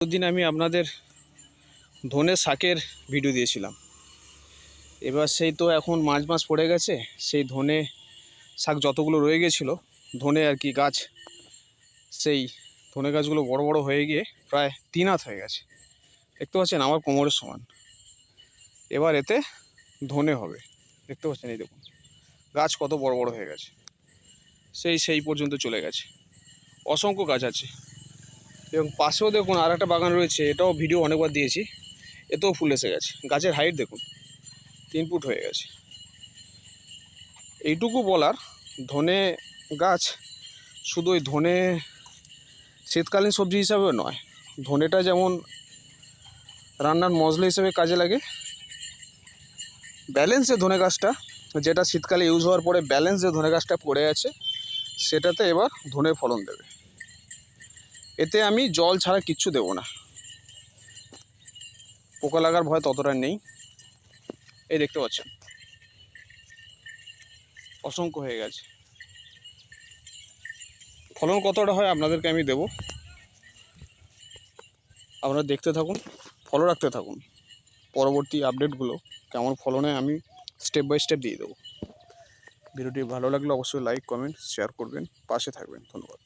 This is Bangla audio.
দিন আমি আপনাদের ধনে শাকের ভিডিও দিয়েছিলাম। এবার সেই তো এখন মার্চ মাস পড়ে গেছে, সেই ধনে শাক যতগুলো রয়ে গেছিলো ধনে আর কি গাছ, সেই ধনে গাছগুলো বড় বড় হয়ে গিয়ে প্রায় 3 হাত হয়ে গেছে। দেখতে পাচ্ছেন আমার কোমরের সমান। এবার এতে ধনে হবে, দেখতে পাচ্ছেন, এই দেখুন গাছ কত বড় বড় হয়ে গেছে, সেই পর্যন্ত চলে গেছে। অসংখ্য গাছ আছে এবং পাশেও দেখুন আর একটা বাগান রয়েছে, এটাও ভিডিও অনেকবার দিয়েছি, এতেও ফুল এসে গেছে। গাছের হাইট দেখুন 3 ফুট হয়ে গেছে। এইটুকু বলার, ধনে গাছ শুধু ওই ধনে শীতকালীন সবজি হিসাবেও নয়, ধনেটা যেমন রান্নার মশলা হিসেবে কাজে লাগে, ব্যালেন্সে ধনে গাছটা যেটা শীতকালে ইউজ হওয়ার পরে ব্যালেন্স যে ধনে গাছটা পড়ে আছে সেটাতে এবার ধনে ফলন দেবে। এতে আমি জল ছাড়া কিচ্ছু দেবো না, পোকা লাগার ভয় ততটা নেই। এই দেখতে পাচ্ছেন অসংখ্য হয়ে গেছে। ফলন কতটা হয় আপনাদেরকে আমি দেবো, আপনারা দেখতে থাকুন, ফলো রাখতে থাকুন। পরবর্তী আপডেটগুলো কেমন ফলনে আমি স্টেপ বাই স্টেপ দিয়ে দেবো। ভিডিওটি ভালো লাগলে অবশ্যই লাইক, কমেন্ট, শেয়ার করবেন, পাশে থাকবেন। ধন্যবাদ।